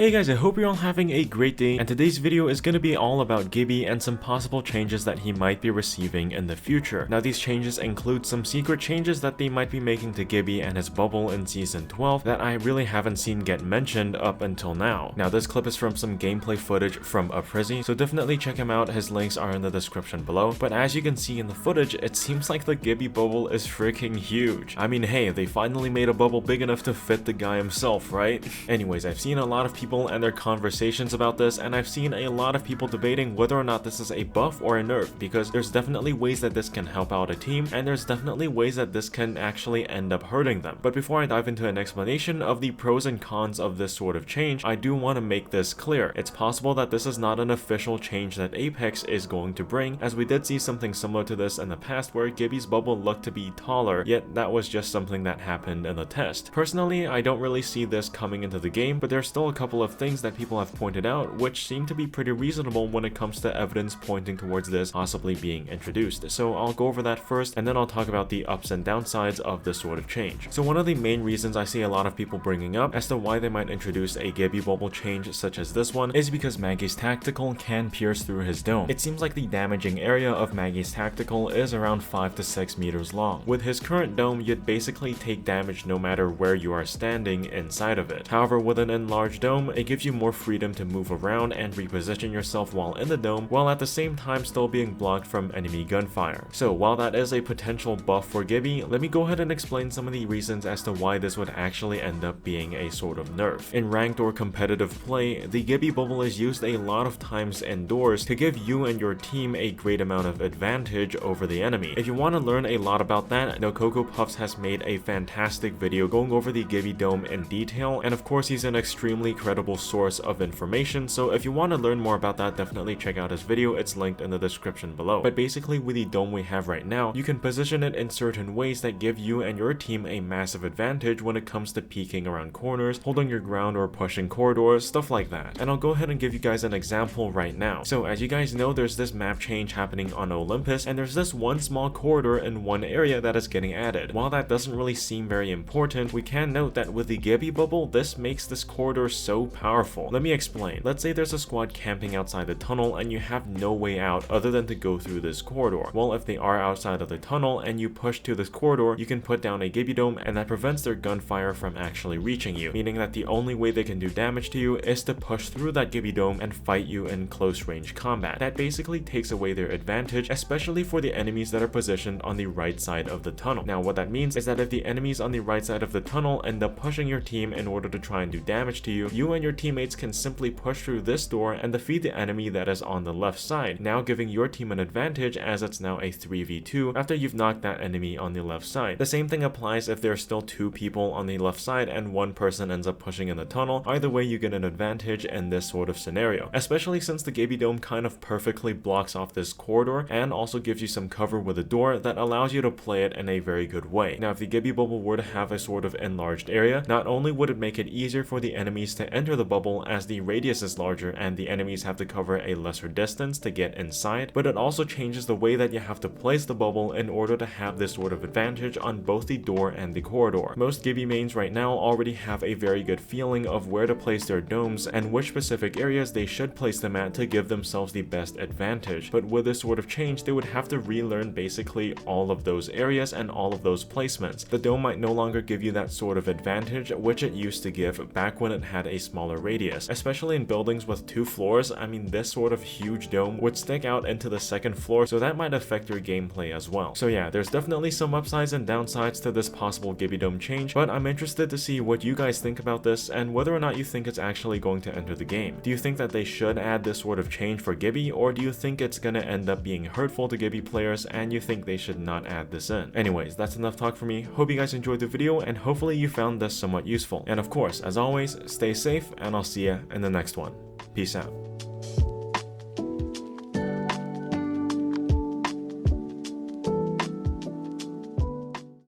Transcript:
Hey guys, I hope you're all having a great day, and today's video is going to be all about Gibby and some possible changes that he might be receiving in the future. Now these changes include some secret changes that they might be making to Gibby and his bubble in season 12 that I really haven't seen get mentioned up until now. Now this clip is from some gameplay footage from Apryze, so definitely check him out, his links are in the description below. But as you can see in the footage, it seems like the Gibby bubble is freaking huge. I mean, hey, they finally made a bubble big enough to fit the guy himself, right? Anyways, I've seen a lot of people and their conversations about this, and I've seen a lot of people debating whether or not this is a buff or a nerf, because there's definitely ways that this can help out a team, and there's definitely ways that this can actually end up hurting them. But before I dive into an explanation of the pros and cons of this sort of change, I do want to make this clear. It's possible that this is not an official change that Apex is going to bring, as we did see something similar to this in the past where Gibby's bubble looked to be taller, yet that was just something that happened in the test. Personally, I don't really see this coming into the game, but there's still a couple of things that people have pointed out which seem to be pretty reasonable when it comes to evidence pointing towards this possibly being introduced. So I'll go over that first, and then I'll talk about the ups and downsides of this sort of change. So one of the main reasons I see a lot of people bringing up as to why they might introduce a Gibby bubble change such as this one is because Maggie's tactical can pierce through his dome. It seems like the damaging area of Maggie's tactical is around 5 to 6 meters long. With his current dome, you'd basically take damage no matter where you are standing inside of it. However, with an enlarged dome, it gives you more freedom to move around and reposition yourself while in the dome, while at the same time still being blocked from enemy gunfire. So while that is a potential buff for Gibby, let me go ahead and explain some of the reasons as to why this would actually end up being a sort of nerf. In ranked or competitive play, the Gibby bubble is used a lot of times indoors to give you and your team a great amount of advantage over the enemy. If you want to learn a lot about that, No Coco Puffs has made a fantastic video going over the Gibby dome in detail, and of course he's an extremely credible source of information, so if you want to learn more about that, definitely check out his video, it's linked in the description below. But basically with the dome we have right now, you can position it in certain ways that give you and your team a massive advantage when it comes to peeking around corners, holding your ground, or pushing corridors, stuff like that. And I'll go ahead and give you guys an example right now. So as you guys know, there's this map change happening on Olympus, and there's this one small corridor in one area that is getting added. While that doesn't really seem very important, we can note that with the Gibby bubble, this makes this corridor so powerful. Let me explain. Let's say there's a squad camping outside the tunnel and you have no way out other than to go through this corridor. Well, if they are outside of the tunnel and you push to this corridor, you can put down a Gibby dome, and that prevents their gunfire from actually reaching you, meaning that the only way they can do damage to you is to push through that Gibby dome and fight you in close range combat. That basically takes away their advantage, especially for the enemies that are positioned on the right side of the tunnel. Now what that means is that if the enemies on the right side of the tunnel end up pushing your team in order to try and do damage to you, you and your teammates can simply push through this door and defeat the enemy that is on the left side, now giving your team an advantage as it's now a 3v2 after you've knocked that enemy on the left side. The same thing applies if there's still two people on the left side and one person ends up pushing in the tunnel. Either way, you get an advantage in this sort of scenario, especially since the Gibby dome kind of perfectly blocks off this corridor and also gives you some cover with a door that allows you to play it in a very good way. Now if the Gibby bubble were to have a sort of enlarged area, not only would it make it easier for the enemies to enter the bubble as the radius is larger and the enemies have to cover a lesser distance to get inside, but it also changes the way that you have to place the bubble in order to have this sort of advantage on both the door and the corridor. Most Gibby mains right now already have a very good feeling of where to place their domes and which specific areas they should place them at to give themselves the best advantage, but with this sort of change they would have to relearn basically all of those areas and all of those placements. The dome might no longer give you that sort of advantage which it used to give back when it had a smaller radius, especially in buildings with 2 floors. I mean, this sort of huge dome would stick out into the 2nd floor, so that might affect your gameplay as well. So yeah, there's definitely some upsides and downsides to this possible Gibby dome change, but I'm interested to see what you guys think about this and whether or not you think it's actually going to enter the game. Do you think that they should add this sort of change for Gibby, or do you think it's gonna end up being hurtful to Gibby players and you think they should not add this in? Anyways, that's enough talk for me. Hope you guys enjoyed the video and hopefully you found this somewhat useful. And of course, as always, stay safe and I'll see ya in the next one. Peace out.